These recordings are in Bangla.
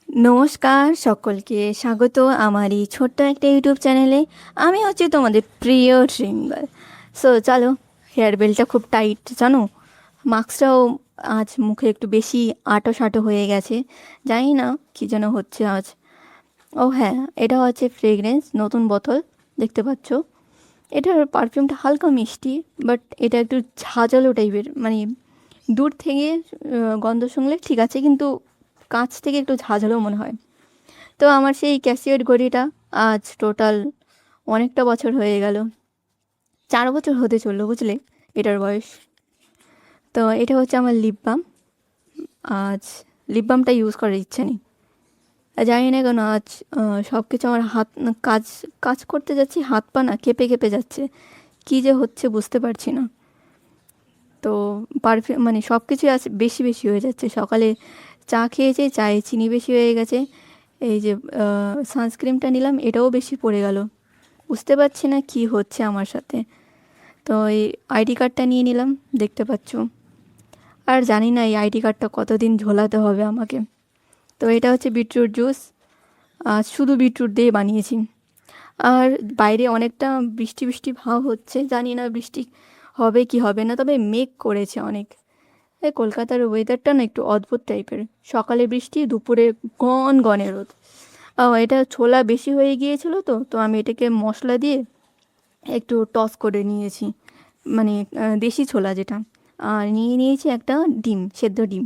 নমস্কার সকলকে স্বাগত আমার এই ছোট্ট একটা ইউটিউব চ্যানেলে। আমি হচ্ছে তোমাদের প্রিয় ড্রিমগার্ল। সো চলো, হেয়ার বেলটা খুব টাইট জানো, মাস্কটাও আজ মুখে একটু বেশি আঁটো সাঁটো হয়ে গেছে। জানি না কী যেন হচ্ছে আজ। ও হ্যাঁ, এটা হচ্ছে ফ্রেগরেন্স, নতুন বোতল দেখতে পাচ্ছ। এটার পারফিউমটা হালকা মিষ্টি, বাট এটা একটু ঝাঁঝালো টাইপের, মানে দূর থেকে গন্ধ শুনলে ঠিক আছে, কিন্তু কাছ থেকে একটু ঝাঁঝালো মনে হয়। তো আমার সেই ক্যাসিওর ঘড়িটা আজ টোটাল অনেকটা বছর হয়ে গেল, 4 বছর হতে চললো বুঝলে এটার বয়স। তো এটা হচ্ছে আমার লিপ বাম। আজ লিপ বামটা ইউজ করার ইচ্ছে নেই, জানি না কেন আজ সব কিছু আমার হাত কাজ কাজ করতে যাচ্ছি, হাত পা না কেঁপে কেঁপে যাচ্ছে, কী যে হচ্ছে বুঝতে পারছি না। তো পারফিউম মানে সব কিছুই আজ বেশি বেশি হয়ে যাচ্ছে। সকালে চা খেয়েছি, চায়ে চিনি বেশি হয়ে গেছে। এই যে সানস্ক্রিনটা নিলাম, এটাও বেশি পড়ে গেল। বুঝতে পারছি না কি হচ্ছে আমার সাথে। তো এই আইডি কার্ডটা নিয়ে নিলাম, দেখতে পাচ্ছ। আর জানি না এই আইডি কার্ডটা কতদিন ঝোলাতে হবে আমাকে। তো এটা হচ্ছে বিটরুট জুস, শুধু বিটরুট দিয়ে বানিয়েছি। আর বাইরে অনেকটা বৃষ্টি বৃষ্টি ভাব হচ্ছে, জানি না বৃষ্টি হবে কি হবে না, তবে মেঘ করেছে অনেক। এই কলকাতার ওয়েদারটা না একটু অদ্ভুত টাইপের, সকালে বৃষ্টি, দুপুরে গনে রোদ। এটা ছোলা বেশি হয়ে গিয়েছিল, তো আমি এটাকে মশলা দিয়ে একটু টস করে নিয়েছি, মানে দেশি ছোলা যেটা। আর নিয়ে নিয়েছি একটা ডিম, সেদ্ধ ডিম।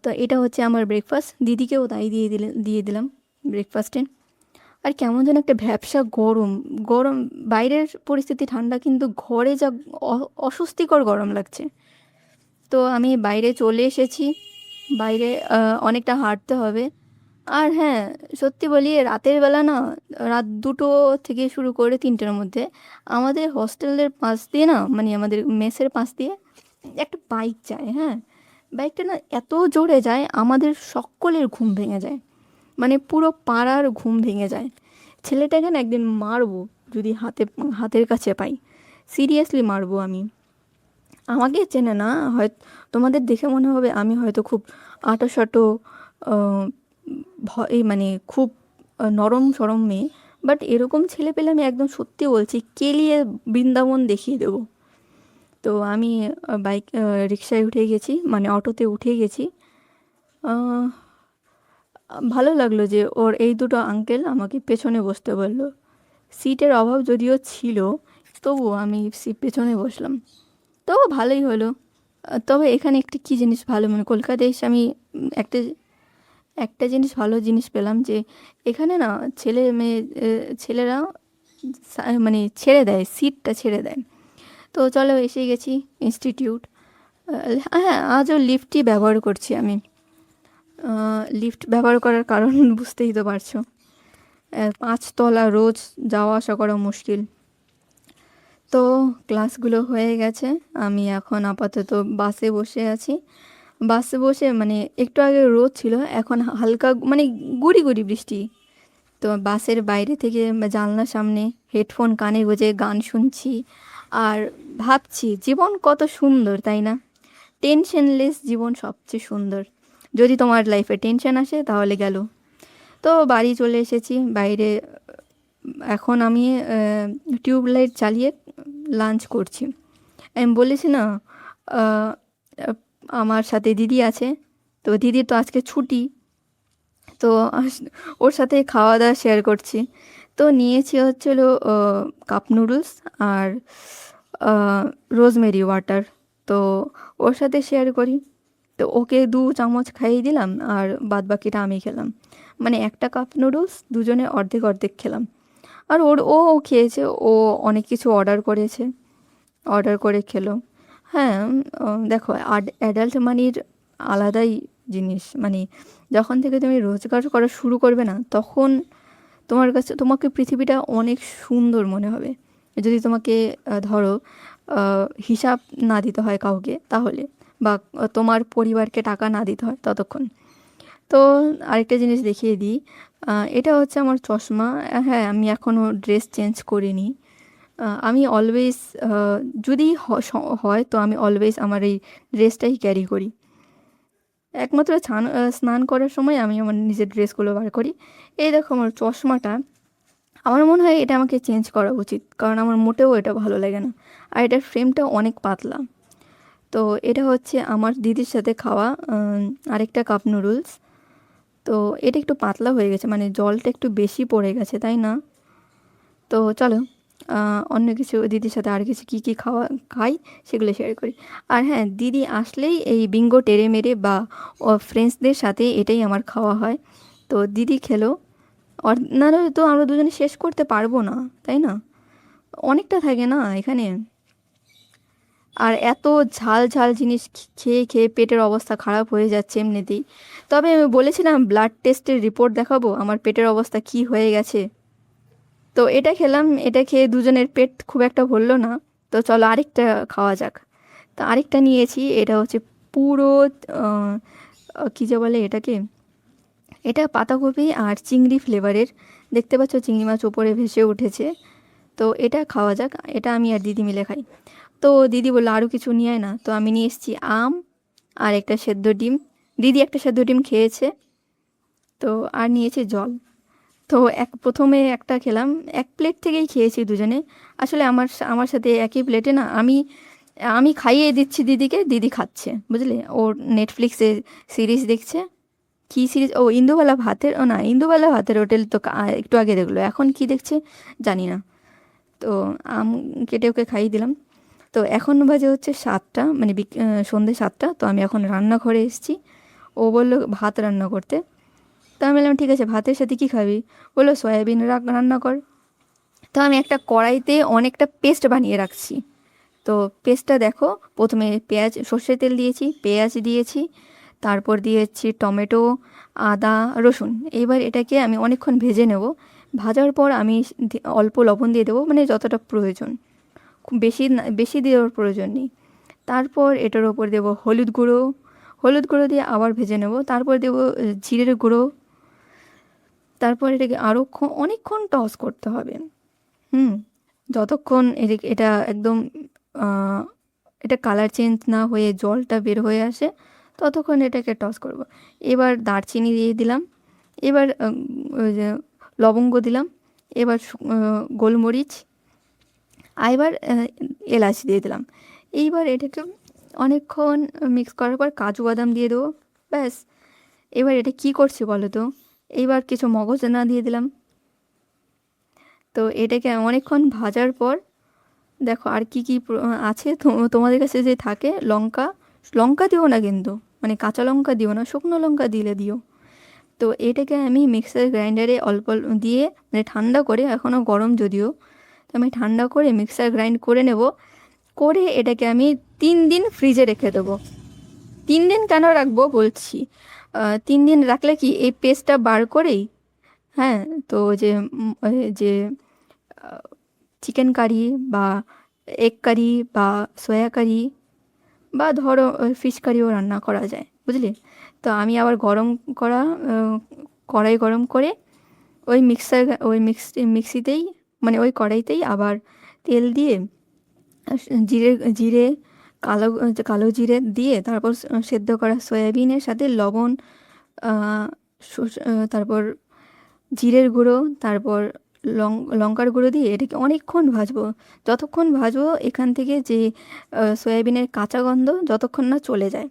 তো এটা হচ্ছে আমার ব্রেকফাস্ট, দিদিকেও তাই দিয়ে দিলাম ব্রেকফাস্টে। আর কেমন যেন একটা ভ্যাপসা গরম গরম, বাইরের পরিস্থিতি ঠান্ডা, কিন্তু ঘরে যা অস্বস্তিকর গরম লাগছে। তো আমি বাইরে চলে এসেছি, বাইরে অনেকটা হাঁটতে হবে। আর হ্যাঁ, সত্যি বলি, রাতের বেলা না, রাত 2টো থেকে শুরু করে 3টের মধ্যে আমাদের হস্টেলের পাশ দিয়ে না, মানে আমাদের মেসের পাশ দিয়ে একটা বাইক যায়। হ্যাঁ, বাইকটা না এত জোরে যায়, আমাদের সকলের ঘুম ভেঙে যায়, মানে পুরো পাড়ার ঘুম ভেঙে যায়। ছেলেটাকে না একদিন মারবো, যদি হাতের কাছে পাই, সিরিয়াসলি মারবো আমি। আমাকে চেনে না হয়তো, তোমাদের দেখে মনে হবে আমি হয়তো খুব আঁটোসাঁটো, ভয় মানে খুব নরম সরম মেয়ে, বাট এরকম ছেলে পেলে আমি একদম সত্যি বলছি কেলিয়ে বৃন্দাবন দেখিয়ে দেবো। তো আমি রিকশায় উঠে গেছি, মানে অটোতে উঠে গেছি। আহ, ভালো লাগলো যে ওর এই দুটো আঙ্কেল আমাকে পেছনে বসতে বললো। সিটের অভাব যদিও ছিল, তবুও আমি পেছনে বসলাম। তো ভালোই হলো। তবে এখানে একটা কী জিনিস ভালো, মানে কলকাতায় এসে আমি একটা একটা জিনিস ভালো জিনিস পেলাম, যে এখানে না ছেলে মেয়ে ছেলেরা মানে ছেড়ে দেয়, সিটটা ছেড়ে দেয়। তো চলো, এসে গেছি ইনস্টিটিউট। হ্যাঁ, আজও লিফটই ব্যবহার করছি আমি। লিফট ব্যবহার করার কারণ বুঝতেই তো পারছো, 5তলা রোজ যাওয়া আসা করা মুশকিল। তো ক্লাসগুলো হয়ে গেছে, আমি এখন আপাতত বাসে বসে আছি। বাসে বসে মানে একটু আগে রোদ ছিল, এখন হালকা মানে গুড়ি গুড়ি বৃষ্টি। তো বাসের বাইরে থেকে বা জানলার সামনে হেডফোন কানে গুঁজে গান শুনছি, আর ভাবছি জীবন কত সুন্দর, তাই না? টেনশনলেস জীবন সবচেয়ে সুন্দর। যদি তোমার লাইফে টেনশন আসে তাহলে গেল। তো বাড়ি চলে এসেছি, বাইরে এখন আমি টিউবলাইট চালিয়ে লাঞ্চ করছি। আমি বলেছি না, আহ, আহ, আমার সাথে দিদি আছে, তো দিদির তো আজকে ছুটি। তো ওর সাথে খাওয়া দাওয়া শেয়ার করছি। তো নিয়েছি হচ্ছিলো কাপ নুডলস আর রোজমেরি ওয়াটার। তো ওর সাথে শেয়ার করি, তো ওকে 2 চামচ খাইয়ে দিলাম, আর বাদ বাকিটা আমি খেলাম। মানে একটা কাপ নুডলস দুজনে অর্ধেক অর্ধেক খেলাম। আর ও খেয়েছে, ও অনেক কিছু অর্ডার করেছে, অর্ডার করে খেলো। হ্যাঁ, দেখো, অ্যাডাল্ট মানির আলাদাই জিনিস, মানে যখন থেকে তুমি রোজগার করা শুরু করবে না, তখন তোমাকে পৃথিবীটা অনেক সুন্দর মনে হবে। যদি তোমাকে ধরো হিসাব না দিতে হয় কাউকে, তাহলে বা তোমার পরিবারকে টাকা না দিতে হয় ততক্ষণ। তো আরেকটা জিনিস দেখিয়ে দিই, এটা হচ্ছে আমার চশমা। হ্যাঁ, আমি এখনও ড্রেস চেঞ্জ করিনি। আমি অলওয়েজ, যদি হয় তো আমি অলওয়েজ আমার এই ড্রেসটাই ক্যারি করি। একমাত্র স্নান করার সময় আমি আমার নিজের ড্রেসগুলো বার করি। এই দেখো আমার চশমাটা, আমার মনে হয় এটা আমাকে চেঞ্জ করা উচিত, কারণ আমার মোটেও এটা ভালো লাগে না। আর এটার ফ্রেমটা অনেক পাতলা। তো এটা হচ্ছে আমার দিদির সাথে খাওয়া আরেকটা কাপ নুডলস। তো এটা একটু পাতলা হয়ে গেছে, মানে জলটা একটু বেশি পড়ে গেছে, তাই না? তো চলো অন্য কিছু দিদির সাথে আর কিছু কী কী খাই সেগুলো শেয়ার করি। আর হ্যাঁ, দিদি আসলেই এই বিঙ্গো টেরে মেরে বা ফ্রেন্ডসদের সাথে এটাই আমার খাওয়া হয়। তো দিদি খেলো, নাহলে তো আমরা দুজনে শেষ করতে পারবো না, তাই না? অনেকটা থাকে না এখানে। আর এত ঝাল ঝাল জিনিস খেয়ে খেয়ে পেটের অবস্থা খারাপ হয়ে যাচ্ছে এমনিতেই। তবে আমি বলেছিলাম ব্লাড টেস্টের রিপোর্ট দেখাবো আমার পেটের অবস্থা কি হয়ে গেছে। তো এটা খেলাম, এটা খেয়ে দুজনের পেট খুব একটা ভরলো না। তো চলো আরেকটা খাওয়া যাক। তো আরেকটা নিয়েছি, এটা হচ্ছে পুরো কী যে বলে এটাকে, এটা পাতাকপি আর চিংড়ি ফ্লেভারের। দেখতে পাচ্ছ চিংড়ি মাছ ওপরে ভেসে উঠেছে। তো এটা খাওয়া যাক, এটা আমি আর দিদি মিলে খাই। তো দিদি বললো আরও কিছু নিয়ে আয় না, তো আমি নিয়ে এসেছি আম আর একটা সেদ্ধ ডিম। দিদি একটা সেদ্ধ ডিম খেয়েছে। তো আর নিয়েছে জল। তো প্রথমে একটা খেলাম, এক প্লেট থেকেই খেয়েছি দুজনে। আসলে আমার সাথে একই প্লেটে না, আমি আমি খাইয়ে দিচ্ছি দিদিকে, দিদি খাচ্ছে, বুঝলে? ওর নেটফ্লিক্সে সিরিজ দেখছে। কী সিরিজ? ও ইন্দুবালা ভাতের, ও না, ইন্দুবালা ভাতের হোটেল তো একটু আগে দেখলো, এখন কি দেখছে জানি না। তো আম কেটে ওকে খাইয়ে দিলাম। তো এখন বাজে হচ্ছে 7টা, মানে সন্ধ্যে 7টা। তো আমি এখন রান্নাঘরে এসেছি। ও বললো ভাত রান্না করতে। তো আমি বললাম ঠিক আছে, ভাতের সাথে কী খাবি? বললো সয়াবিন রান্না কর। তো আমি একটা কড়াইতে অনেকটা পেস্ট বানিয়ে রাখছি। তো পেস্টটা দেখো, প্রথমে পেঁয়াজ, সর্ষের তেল দিয়েছি, পেঁয়াজ দিয়েছি, তারপর দিয়েছি টমেটো, আদা, রসুন। এবার এটাকে আমি অনেকক্ষণ ভেজে নেব। ভাজার পর আমি অল্প লবণ দিয়ে দেবো, মানে যতটা প্রয়োজন, খুব বেশি না, বেশি দেওয়ার প্রয়োজন নেই। তারপর এটার ওপর দেবো হলুদ গুঁড়ো, হলুদ গুঁড়ো দিয়ে আবার ভেজে নেব। তারপর দেবো জিরের গুঁড়ো। তারপর এটাকে আরও অনেকক্ষণ টস করতে হবে। হুম, যতক্ষণ এটা একদম আহ, এটা কালার চেঞ্জ না হয়ে জলটা বের হয়ে আসে, ততক্ষণ এটাকে টস করব। এবার দারচিনি দিয়ে দিলাম। এবার ওই যে লবঙ্গ দিলাম। এবার গোলমরিচ। আর এবার এলাচ দিয়ে দিলাম। এইবার এটাকে অনেকক্ষণ মিক্স করার পর কাজু বাদাম দিয়ে দেবো। ব্যাস। এবার এটা কি করছি বলো তো? এইবার কিছু মগজদানা দিয়ে দিলাম। তো এটাকে অনেকক্ষণ ভাজার পর দেখো আর কি কি আছে তোমাদের কাছে যে থাকে, লঙ্কা, লঙ্কা দিও না কিন্তু, মানে কাঁচা লঙ্কা দিও না, শুকনো লঙ্কা দিলে দিও। তো এটাকে আমি মিক্সার গ্রাইন্ডারে অল্প দিয়ে, মানে ঠান্ডা করে, এখনও গরম যদিও, তো আমি ঠান্ডা করে মিক্সার গ্রাইন্ড করে নেব। করে এটাকে আমি 3 দিন ফ্রিজে রেখে দেবো। 3 দিন কেন রাখবো বলছি। 3 দিন রাখলে কি, এই পেস্টটা বার করেই, হ্যাঁ, তো ওই যে চিকেন কারি বা এগ কারি বা সয়া কারি বা ধরো ফিশ কারিও রান্না করা যায়, বুঝলি? তো আমি আবার করা আহ, কড়াই গরম করে ওই মিক্সিতেই, মানে ওই কড়াইতেই আবার তেল দিয়ে জিরে জিরে কালো কালো জিরে দিয়ে, তারপর সেদ্ধ করা সয়াবিনের সাথে লবণ, আহ, তারপর জিরের গুঁড়ো, তারপর লঙ্কার গুঁড়ো দিয়ে এটাকে অনেকক্ষণ ভাজবো। যতক্ষণ ভাজবো এখান থেকে যে সয়াবিনের কাঁচা গন্ধ যতক্ষণ না চলে যায়।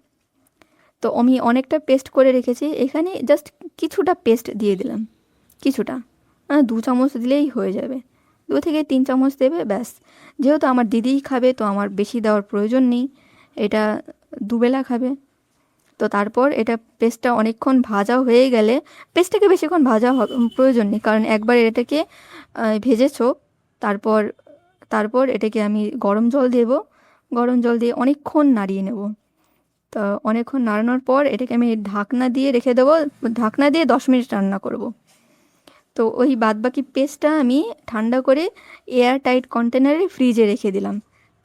তো আমি অনেকটা পেস্ট করে রেখেছি, এখানে জাস্ট কিছুটা পেস্ট দিয়ে দিলাম, কিছুটা, 2 চামচ দিলেই হয়ে যাবে। 2 থেকে 3 চামচ দেবে, ব্যাস। যেহেতু আমার দিদিই খাবে, তো আমার বেশি দেওয়ার প্রয়োজন নেই। এটা দুবেলা খাবে। তো তারপর এটা পেস্টটা অনেকক্ষণ ভাজা হয়ে গেলে, পেস্টটাকে বেশিক্ষণ ভাজা প্রয়োজন নেই, কারণ একবার এটাকে ভেজেছো। তারপর তারপর এটাকে আমি গরম জল দেব। গরম জল দিয়ে অনেকক্ষণ নাড়িয়ে নেব। তো অনেকক্ষণ নাড়ানোর পর এটাকে আমি ঢাকনা দিয়ে রেখে দেবো। ঢাকনা দিয়ে 10 মিনিট রান্না করব। তো ওই বাদবাকি পেস্টটা আমি ঠান্ডা করে এয়ার টাইট কন্টেনারে ফ্রিজে রেখে দিলাম।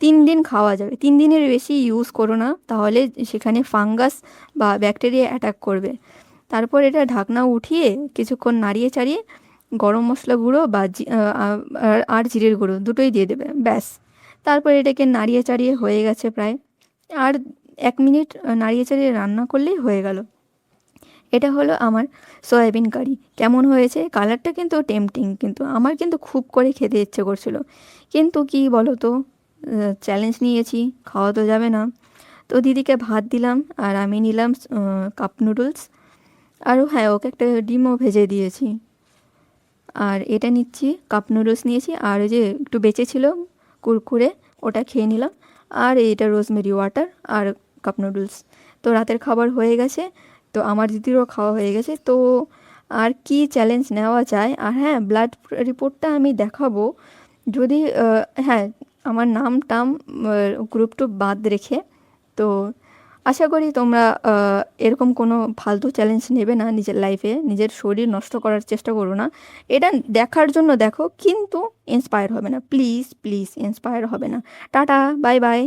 3 দিন খাওয়া যাবে। 3 দিনের বেশি ইউজ করো না, তাহলে সেখানে ফাঙ্গাস বা ব্যাকটেরিয়া অ্যাটাক করবে। তারপর এটা ঢাকনা উঠিয়ে কিছুক্ষণ নাড়িয়ে চাড়িয়ে গরম মশলা গুঁড়ো বা আর জিরের গুঁড়ো দুটোই দিয়ে দেবে, ব্যাস। তারপর এটাকে নাড়িয়ে চাড়িয়ে হয়ে গেছে প্রায়। আর 1 মিনিট নাড়িয়ে চাড়িয়ে রান্না করলেই হয়ে গেল। এটা হলো আমার সয়াবিন কারি। কেমন হয়েছে? কালারটা কিন্তু টেম্পটিং, কিন্তু আমার কিন্তু খুব করে খেতে ইচ্ছে করছিল। কিন্তু কি বলো তো, চ্যালেঞ্জ নিয়েছি, খাওয়া তো যাবে না। তো দিদিকে ভাত দিলাম আর আমি নিলাম কাপ নুডলস। আরও হ্যাঁ, ওকে একটা ডিমও ভেজে দিয়েছি। আর এটা নিচ্ছি, কাপ নুডলস নিয়েছি, আর ওই যে একটু বেঁচে ছিল কুরকুরে, ওটা খেয়ে নিলাম। আর এইটা রোজমেরি ওয়াটার আর কাপ নুডলস। তো রাতের খাবার হয়ে গেছে, তো আমার দিদিরও খাওয়া হয়ে গেছে। তো আর কি চ্যালেঞ্জ নেওয়া যায়? আর হ্যাঁ, ব্লাড রিপোর্টটা আমি দেখাবো যদি হ্যাঁ, আমার নাম টাম গ্রুপ টুপ বাদ রেখে। তো আশা করি তোমরা এরকম কোনো ফালতু চ্যালেঞ্জ নেবে না নিজের লাইফে, নিজের শরীর নষ্ট করার চেষ্টা করো না। এটা দেখার জন্য দেখো, কিন্তু ইন্সপায়ার হবে না, প্লিজ প্লিজ ইন্সপায়ার হবে না। Tata, bye bye.